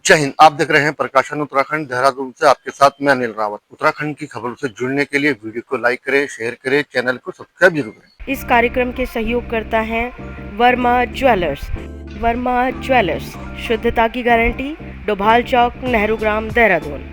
जय हिंद। आप देख रहे हैं प्रकाशन उत्तराखंड, देहरादून से आपके साथ मैं अनिल रावत। उत्तराखंड की खबरों से जुड़ने के लिए वीडियो को लाइक करें, शेयर करें, चैनल को सब्सक्राइब जरूर करें। इस कार्यक्रम के सहयोग करता है वर्मा ज्वेलर्स। वर्मा ज्वेलर्स, शुद्धता की गारंटी, डोभाल चौक, नेहरू ग्राम, देहरादून।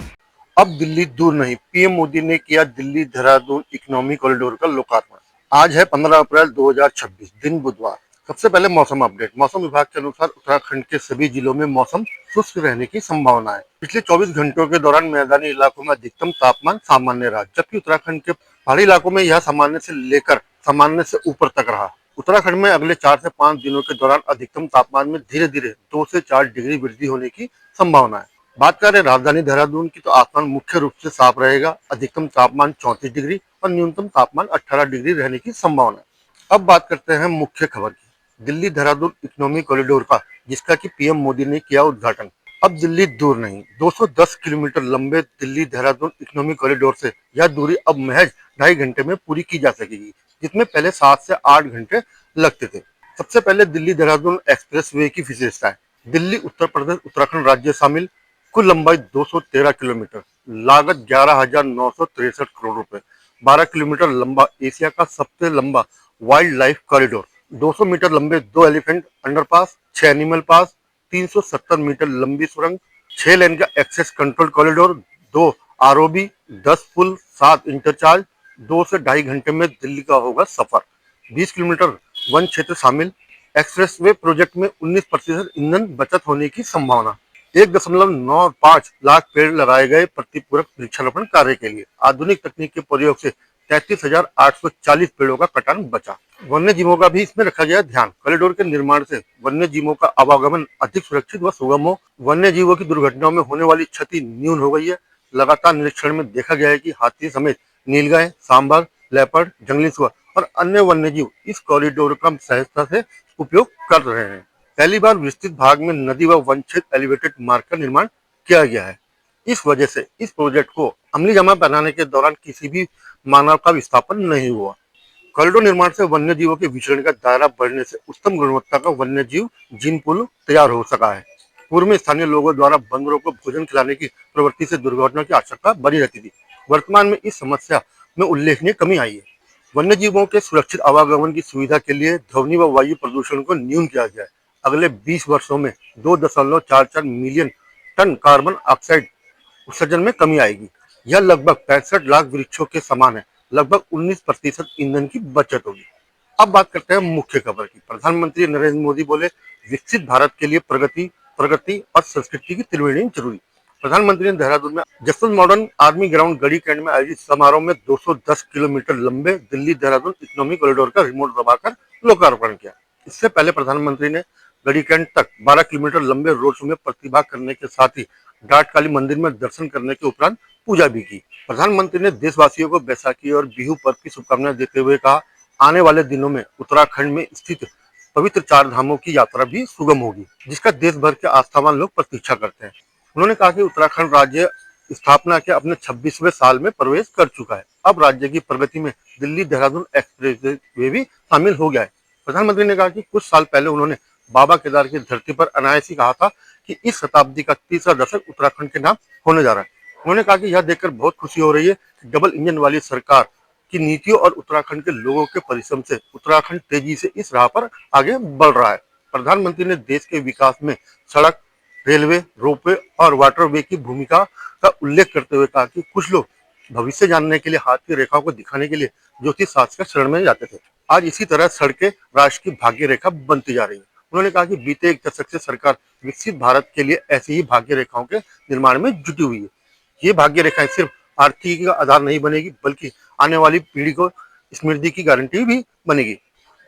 अब दिल्ली दूर नहीं, पीएम मोदी ने किया दिल्ली देहरादून इकोनॉमी कॉरिडोर का लोकार्पण। आज है 15 अप्रैल 2026, दिन बुधवार। सबसे पहले मौसम अपडेट। मौसम विभाग के अनुसार उत्तराखंड के सभी जिलों में मौसम शुष्क रहने की संभावना है। पिछले 24 घंटों के दौरान मैदानी इलाकों में अधिकतम तापमान सामान्य रहा, जबकि उत्तराखंड के पहाड़ी इलाकों में यह सामान्य से लेकर सामान्य से ऊपर तक रहा। उत्तराखंड में अगले 4 से 5 दिनों के दौरान अधिकतम तापमान में धीरे धीरे 2 से 4 डिग्री वृद्धि होने की संभावना है। बात करें राजधानी देहरादून की, तो आसमान मुख्य रूप से साफ रहेगा। अधिकतम तापमान 34 डिग्री और न्यूनतम तापमान 18 डिग्री रहने की संभावना है। अब बात करते हैं मुख्य खबर की, दिल्ली देहरादून इकोनॉमी कॉरिडोर का, जिसका कि पीएम मोदी ने किया उद्घाटन। अब दिल्ली दूर नहीं, 210 किलोमीटर लंबे दिल्ली देहरादून इकोनॉमी कॉरिडोर से यह दूरी अब महज 2.5 घंटे में पूरी की जा सकेगी, जिसमें पहले 7 से 8 घंटे लगते थे। सबसे पहले दिल्ली देहरादून एक्सप्रेसवे की विशेषता है। दिल्ली उत्तर प्रदेश उत्तराखंड राज्य शामिल, कुल लंबाई 213 किलोमीटर, लागत 11,963 करोड़ रुपए, 12 किलोमीटर लंबा, एशिया का सबसे लंबा वाइल्ड लाइफ कॉरिडोर, 200 मीटर लंबे 2 एलिफेंट अंडरपास, 6 एनिमल पास, 370 मीटर लंबी सुरंग, 6 लेन का एक्सेस कंट्रोल कॉरिडोर, 2 आरओबी, 10 पुल, 7 इंटरचार्ज। 2 से 2.5 घंटे में दिल्ली का होगा सफर। 20 किलोमीटर वन क्षेत्र शामिल। एक्सप्रेसवे प्रोजेक्ट में 19% ईंधन बचत होने की संभावना। 1.95 लाख पेड़ लगाए गए प्रतिपूरक वृक्षारोपण कार्य के लिए। आधुनिक तकनीक के प्रयोग से 33,840 पेड़ों का कटान बचा। वन्य जीवों का भी इसमें रखा गया ध्यान। कॉरिडोर के निर्माण से वन्य जीवों का आवागमन अधिक सुरक्षित व सुगम हो। वन्य जीवों की दुर्घटनाओं में होने वाली क्षति न्यून हो गई है। लगातार निरीक्षण में देखा गया है कि हाथी समेत नीलगाय, सांबर, लेपर्ड, जंगली सुअर और अन्य वन्य जीव इस कॉरिडोर का सहजता से उपयोग कर रहे हैं। पहली बार विस्तृत भाग में नदी व वन क्षेत्र एलिवेटेड मार्ग का निर्माण किया गया है। इस वजह से इस प्रोजेक्ट को अमली जामा बनाने के दौरान किसी भी मानव का विस्थापन नहीं हुआ। कॉरिडोर निर्माण से वन्य जीवों के विचरण का दायरा बढ़ने से उत्तम गुणवत्ता का वन्य जीव जीन पूल तैयार हो सका है। पूर्व में स्थानीय लोगों द्वारा बंदरों को भोजन खिलाने की प्रवृत्ति से दुर्घटना की आशंका बनी रहती थी। वर्तमान में इस समस्या में उल्लेखनीय कमी आई है। वन्य जीवों के सुरक्षित आवागमन की सुविधा के लिए ध्वनि व वायु प्रदूषण को न्यून किया गया है। अगले 20 वर्षों में 2.44 मिलियन टन कार्बन ऑक्साइड उत्सर्जन में कमी आएगी। यह लगभग 65 लाख वृक्षों के समान है। लगभग 19% ईंधन की बचत होगी। अब बात करते हैं मुख्य खबर की। प्रधानमंत्री नरेंद्र मोदी बोले, विकसित भारत के लिए प्रगति प्रगति और संस्कृति की त्रिवेणी जरूरी। प्रधानमंत्री ने देहरादून में जसवंत मॉडर्न आर्मी ग्राउंड गढ़ी कैंट में आयोजित समारोह में 210 किलोमीटर लंबे दिल्ली देहरादून इकोनॉमी कॉरिडोर का रिमोट दबाकर लोकार्पण किया। इससे पहले प्रधानमंत्री ने गढ़ी कैंट तक 12 किलोमीटर लंबे रोड शो में प्रतिभाग करने के साथ ही डाट काली मंदिर में दर्शन करने के उपरांत पूजा भी की। प्रधानमंत्री ने देशवासियों को बैसाखी और बिहू पर्व की शुभकामनाएं देते हुए कहा, आने वाले दिनों में उत्तराखंड में स्थित पवित्र 4 धामों की यात्रा भी सुगम होगी, जिसका देश भर के आस्थावान लोग प्रतीक्षा करते हैं। उन्होंने कहा कि उत्तराखंड राज्य स्थापना के अपने 26वें साल में प्रवेश कर चुका है। अब राज्य की प्रगति में दिल्ली देहरादून एक्सप्रेस वे भी शामिल हो गया है। प्रधानमंत्री ने कहा कि कुछ साल पहले उन्होंने बाबा केदार की धरती पर अनायास ही कहा था कि इस शताब्दी का तीसरा दशक उत्तराखंड के नाम होने जा रहा है। उन्होंने कहा कि यह देखकर बहुत खुशी हो रही है कि डबल इंजन वाली सरकार की नीतियों और उत्तराखंड के लोगों के परिश्रम से उत्तराखंड तेजी से इस राह पर आगे बढ़ रहा है। प्रधानमंत्री ने देश के विकास में सड़क, रेलवे, रोपवे और वाटरवे की भूमिका का उल्लेख करते हुए कहा कि कुछ लोग भविष्य जानने के लिए हाथ की रेखाओं को दिखाने के लिए ज्योतिष शास्त्र के शरण में जाते थे। आज इसी तरह सड़कें राष्ट्र की भाग्य रेखा बनती जा रही है। उन्होंने कहा कि बीते 1 दशक से सरकार विकसित भारत के लिए ऐसी ही भाग्य रेखाओं के निर्माण में जुटी हुई है। ये भाग्य रेखाएं सिर्फ आर्थिक का आधार नहीं बनेगी, बल्कि आने वाली पीढ़ी को समृद्धि की गारंटी भी बनेगी,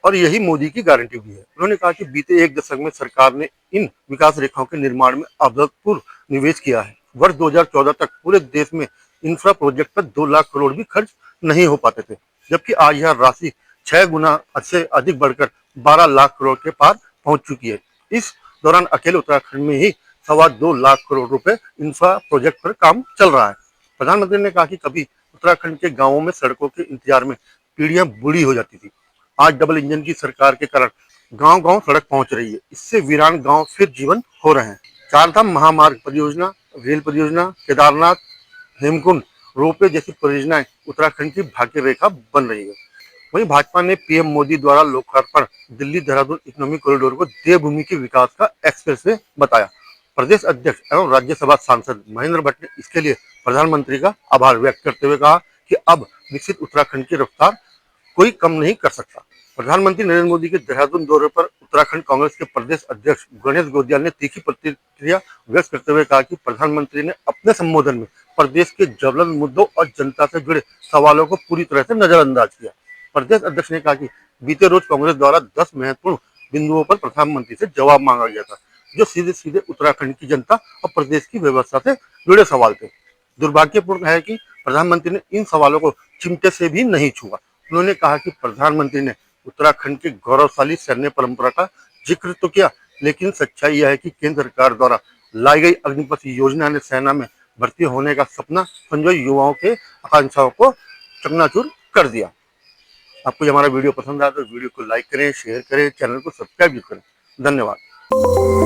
और यही मोदी की गारंटी भी है। उन्होंने कहा कि बीते 1 दशक में सरकार ने इन विकास रेखाओं के निर्माण में अभूतपूर्व निवेश किया है। वर्ष 2014 तक पूरे देश में इंफ्रा प्रोजेक्ट पर 2 लाख करोड़ भी खर्च नहीं हो पाते थे, जबकि आज यह राशि 6 गुना से अधिक बढ़कर 12 लाख करोड़ के पार पहुंच चुकी है। इस दौरान अकेले उत्तराखंड में ही 2.25 लाख करोड़ रुपए इंफ्रा प्रोजेक्ट पर काम चल रहा है। प्रधानमंत्री ने कहा कि कभी उत्तराखंड के गांवों में सड़कों के इंतजार में पीढ़ियां बूढ़ी हो जाती थी। आज डबल इंजन की सरकार के कारण गांव गांव सड़क पहुंच रही है। इससे वीरान गांव फिर जीवन हो रहे हैं। चारधाम महामार्ग परियोजना, रेल परियोजना, केदारनाथ, हेमकुंड, रोपवे जैसी परियोजनाएं उत्तराखंड की भाग्य रेखा बन रही है। वहीं भाजपा ने पीएम मोदी द्वारा लोकार्पण दिल्ली देहरादून इकोनॉमिक कॉरिडोर को देवभूमि के विकास का एक्सप्रेसवे बताया। प्रदेश अध्यक्ष एवं राज्यसभा सांसद महेंद्र भट्ट ने इसके लिए प्रधानमंत्री का आभार व्यक्त करते हुए कहा कि अब विकसित उत्तराखंड की रफ्तार कोई कम नहीं कर सकता। प्रधानमंत्री नरेंद्र मोदी के देहरादून दौरे पर उत्तराखंड कांग्रेस के प्रदेश अध्यक्ष गणेश गोदियाल ने तीखी प्रतिक्रिया व्यक्त करते हुए कहा कि प्रधानमंत्री ने अपने संबोधन में प्रदेश के ज्वलंत मुद्दों और जनता से जुड़े सवालों को पूरी तरह से नजरअंदाज किया। प्रदेश अध्यक्ष ने कहा कि बीते रोज कांग्रेस द्वारा 10 महत्वपूर्ण बिंदुओं पर प्रधानमंत्री से जवाब मांगा गया था, जो सीधे सीधे उत्तराखंड की जनता और प्रदेश की व्यवस्था से जुड़े सवाल थे। दुर्भाग्यपूर्ण है कि प्रधानमंत्री ने इन सवालों को चिमटे से भी नहीं छुआ। उन्होंने कहा कि प्रधानमंत्री ने उत्तराखंड की गौरवशाली सैन्य परंपरा का जिक्र तो किया, लेकिन सच्चाई यह है कि केंद्र सरकार द्वारा लाई गई अग्निपथ योजना ने सेना में भर्ती होने का सपना संजोए युवाओं के आकांक्षाओं को चकनाचूर कर दिया। आपको ये हमारा वीडियो पसंद आया तो वीडियो को लाइक करें, शेयर करें, चैनल को सब्सक्राइब भी करें। धन्यवाद।